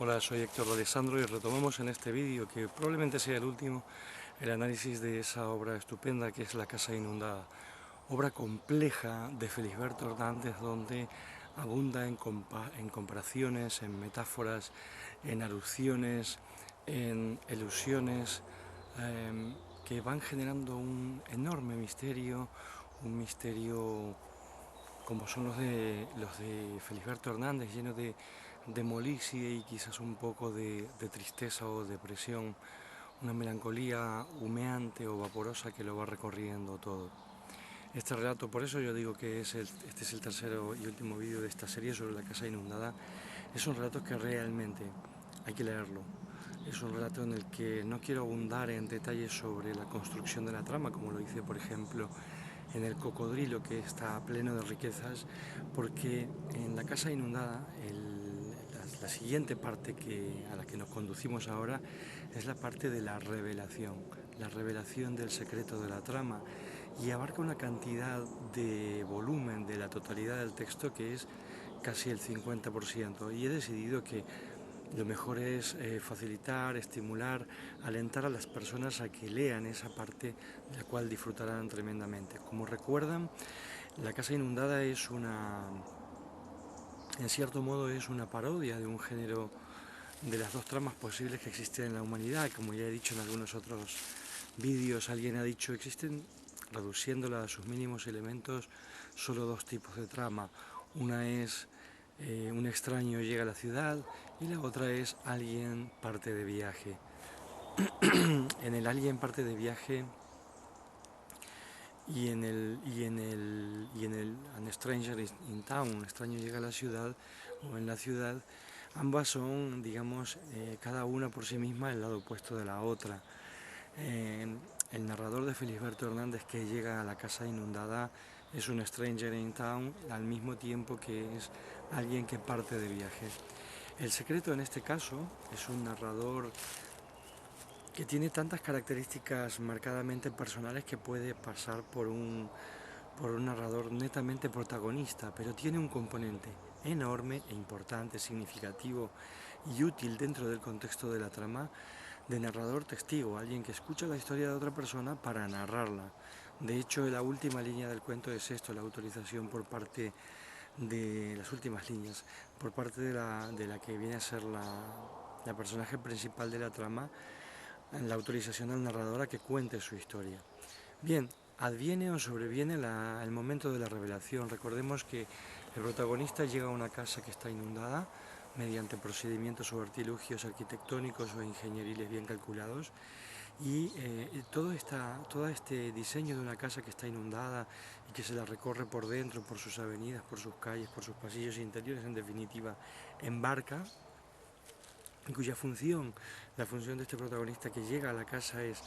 Hola, soy Héctor de Alessandro y retomamos en este vídeo, que probablemente sea el último, el análisis de esa obra estupenda que es La Casa Inundada. Obra compleja de Felisberto Hernández, donde abunda en comparaciones, en metáforas, en alusiones, en ilusiones, que van generando un enorme misterio, un misterio como son los de Felisberto Hernández, llenos de molicie y quizás un poco de tristeza o depresión, una melancolía humeante o vaporosa que lo va recorriendo todo. Este relato, por eso yo digo que este es el tercero y último vídeo de esta serie sobre la casa inundada, es un relato que realmente hay que leerlo. Es un relato en el que no quiero abundar en detalles sobre la construcción de la trama, como lo hice, por ejemplo, en El Cocodrilo, que está pleno de riquezas, porque en La Casa Inundada, la siguiente parte a la que nos conducimos ahora es la parte de la revelación del secreto de la trama, y abarca una cantidad de volumen de la totalidad del texto que es casi el 50%, y he decidido que lo mejor es facilitar, estimular, alentar a las personas a que lean esa parte de la cual disfrutarán tremendamente. Como recuerdan, La Casa Inundada en cierto modo, es una parodia de un género de las dos tramas posibles que existen en la humanidad. Como ya he dicho en algunos otros vídeos, alguien ha dicho, existen, reduciéndola a sus mínimos elementos, solo dos tipos de trama. Una es un extraño llega a la ciudad y la otra es alguien parte de viaje. En el alguien parte de viaje y en el An Stranger in Town, un extraño llega a la ciudad o en la ciudad, ambas son, digamos, cada una por sí misma el lado opuesto de la otra. Eh, el narrador de Felisberto Hernández, que llega a la casa inundada, es un stranger in town al mismo tiempo que es alguien que parte de viaje. El secreto en este caso es un narrador que tiene tantas características marcadamente personales que puede pasar por un narrador netamente protagonista, pero tiene un componente enorme e importante, significativo y útil dentro del contexto de la trama, de narrador testigo, alguien que escucha la historia de otra persona para narrarla. De hecho, la última línea del cuento es esto, la autorización por parte de las últimas líneas, por parte de la que viene a ser la personaje principal de la trama, la autorización al narrador a que cuente su historia. Bien, adviene o sobreviene el momento de la revelación. Recordemos que el protagonista llega a una casa que está inundada mediante procedimientos o artilugios arquitectónicos o ingenieriles bien calculados, y todo este diseño de una casa que está inundada y que se la recorre por dentro, por sus avenidas, por sus calles, por sus pasillos interiores, en definitiva, embarca, cuya función, la función de este protagonista que llega a la casa, es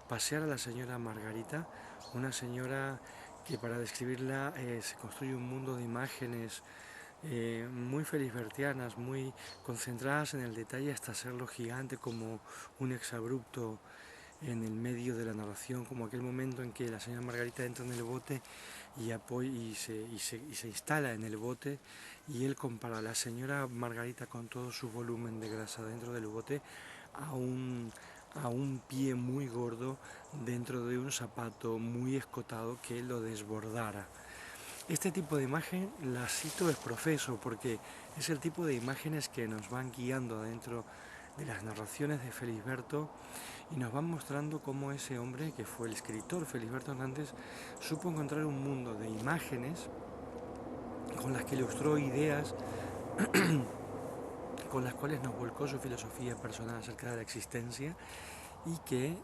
pasear a la señora Margarita, una señora que, para describirla, se construye un mundo de imágenes muy felisbertianas, muy concentradas en el detalle hasta hacerlo gigante, como un exabrupto en el medio de la narración, como aquel momento en que la señora Margarita entra en el bote y se instala en el bote, y él compara a la señora Margarita con todo su volumen de grasa dentro del bote a un pie muy gordo dentro de un zapato muy escotado que lo desbordara. Este tipo de imagen la cito es profeso, porque es el tipo de imágenes que nos van guiando dentro de las narraciones de Felisberto y nos van mostrando cómo ese hombre, que fue el escritor Felisberto Hernández, supo encontrar un mundo de imágenes con las que ilustró ideas, con las cuales nos volcó su filosofía personal acerca de la existencia, y que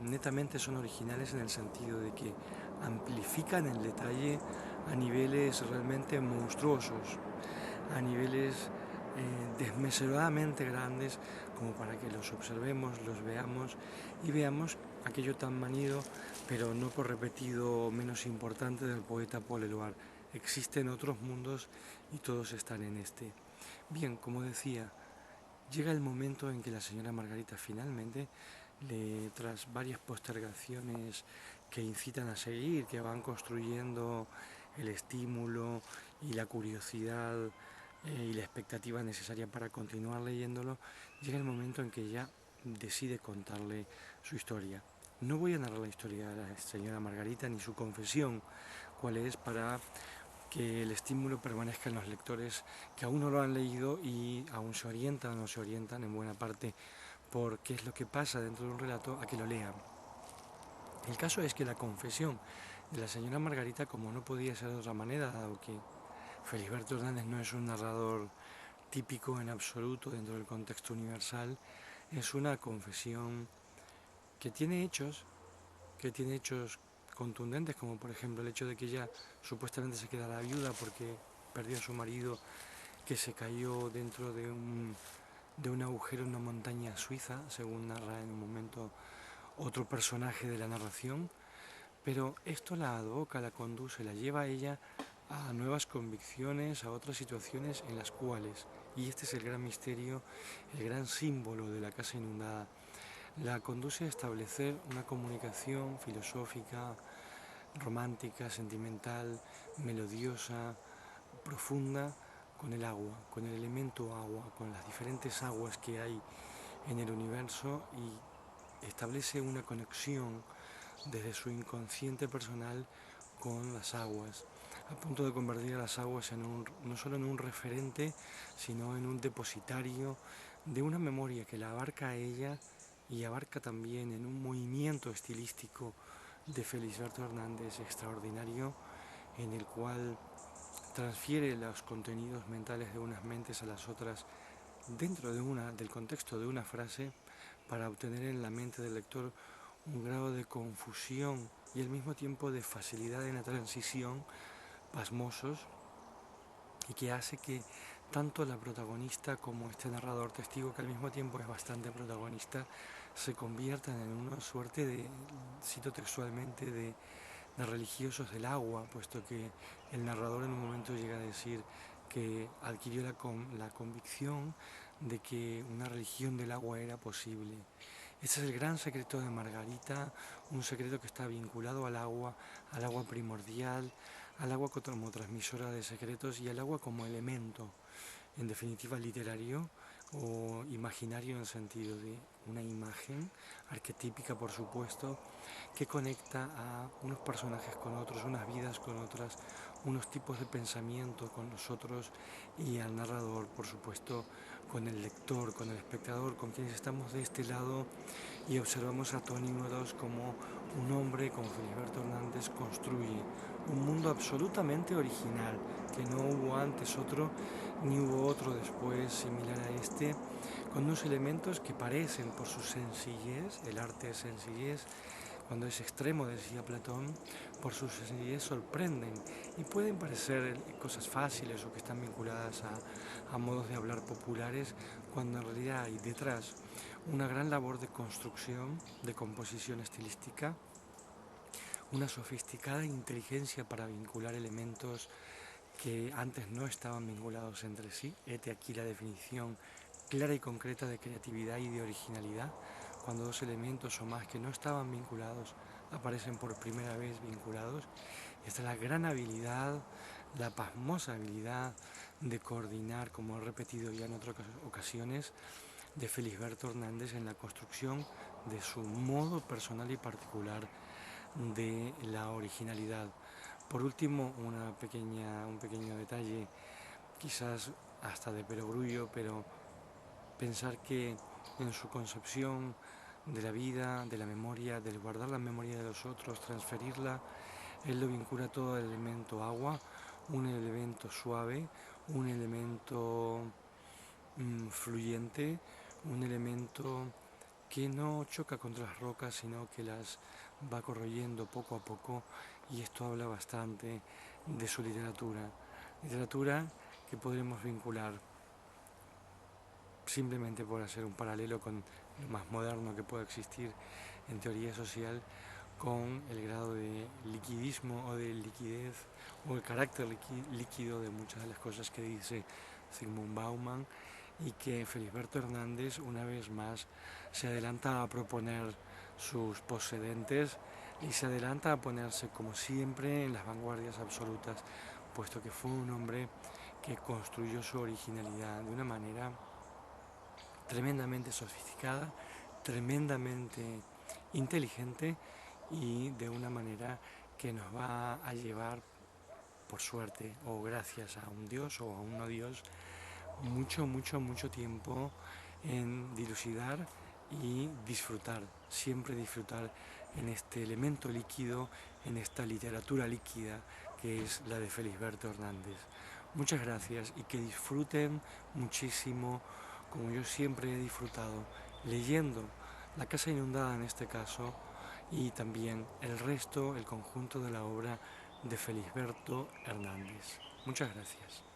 netamente son originales en el sentido de que amplifican el detalle a niveles realmente monstruosos, a niveles desmesuradamente grandes, como para que los observemos, los veamos y veamos aquello tan manido, pero no por repetido, menos importante, del poeta Paul Eluard. Existen otros mundos y todos están en este. Bien, como decía, llega el momento en que la señora Margarita finalmente, tras varias postergaciones que incitan a seguir, que van construyendo el estímulo y la curiosidad y la expectativa necesaria para continuar leyéndolo, llega el momento en que ya decide contarle su historia. No voy a narrar la historia de la señora Margarita ni su confesión, cuál es, para que el estímulo permanezca en los lectores que aún no lo han leído y aún se orientan o se orientan en buena parte por qué es lo que pasa dentro de un relato a que lo lean. El caso es que la confesión de la señora Margarita, como no podía ser de otra manera, dado que Felisberto Hernández no es un narrador típico en absoluto dentro del contexto universal, es una confesión que tiene hechos contundentes, como por ejemplo el hecho de que ella supuestamente se quedara viuda porque perdió a su marido, que se cayó dentro de un agujero en una montaña suiza, según narra en un momento otro personaje de la narración, pero esto la advoca, la conduce, la lleva a ella a nuevas convicciones, a otras situaciones en las cuales, y este es el gran misterio, el gran símbolo de la casa inundada, la conduce a establecer una comunicación filosófica, romántica, sentimental, melodiosa, profunda con el agua, con el elemento agua, con las diferentes aguas que hay en el universo, y establece una conexión desde su inconsciente personal con las aguas, a punto de convertir a las aguas no solo en un referente, sino en un depositario de una memoria que la abarca a ella y abarca también en un movimiento estilístico de Felisberto Hernández extraordinario, en el cual transfiere los contenidos mentales de unas mentes a las otras dentro del contexto de una frase, para obtener en la mente del lector un grado de confusión y al mismo tiempo de facilidad en la transición pasmosos, y que hace que tanto la protagonista como este narrador testigo, que al mismo tiempo es bastante protagonista, se conviertan en una suerte de, cito textualmente, de religiosos del agua, puesto que el narrador en un momento llega a decir que adquirió la convicción de que una religión del agua era posible. Ese es el gran secreto de Margarita, un secreto que está vinculado al agua primordial, al agua como transmisora de secretos y al agua como elemento, en definitiva literario o imaginario, en el sentido de una imagen arquetípica, por supuesto, que conecta a unos personajes con otros, unas vidas con otras, unos tipos de pensamiento con los otros, y al narrador, por supuesto, con el lector, con el espectador, con quienes estamos de este lado y observamos atónitos como un hombre como Felisberto Hernández construye un mundo absolutamente original, que no hubo antes otro ni hubo otro después similar a este, con unos elementos que parecen, por su sencillez, el arte es sencillez, cuando es extremo, decía Platón, por su sencillez sorprenden y pueden parecer cosas fáciles o que están vinculadas a modos de hablar populares, cuando en realidad hay detrás una gran labor de construcción, de composición estilística, una sofisticada inteligencia para vincular elementos que antes no estaban vinculados entre sí. Hete aquí la definición clara y concreta de creatividad y de originalidad, cuando dos elementos o más que no estaban vinculados aparecen por primera vez vinculados. Esta es la gran habilidad, la pasmosa habilidad de coordinar, como he repetido ya en otras ocasiones, de Felisberto Hernández en la construcción de su modo personal y particular de la originalidad. Por último, un pequeño detalle, quizás hasta de perogrullo, pero pensar que en su concepción de la vida, de la memoria, del guardar la memoria de los otros, transferirla, él lo vincula todo al elemento agua, un elemento suave, un elemento fluyente, un elemento que no choca contra las rocas, sino que las va corroyendo poco a poco, y esto habla bastante de su literatura. Literatura que podremos vincular, simplemente por hacer un paralelo con lo más moderno que pueda existir en teoría social, con el grado de liquidismo o de liquidez o el carácter líquido de muchas de las cosas que dice Zygmunt Bauman, y que Felisberto Hernández una vez más se adelanta a proponer sus poscedentes y se adelanta a ponerse como siempre en las vanguardias absolutas, puesto que fue un hombre que construyó su originalidad de una manera tremendamente sofisticada, tremendamente inteligente y de una manera que nos va a llevar, por suerte o gracias a un Dios o a un no Dios, mucho tiempo en dilucidar y disfrutar, siempre disfrutar en este elemento líquido, en esta literatura líquida que es la de Felisberto Hernández. Muchas gracias y que disfruten muchísimo, como yo siempre he disfrutado, leyendo La casa inundada en este caso y también el resto, el conjunto de la obra de Felisberto Hernández. Muchas gracias.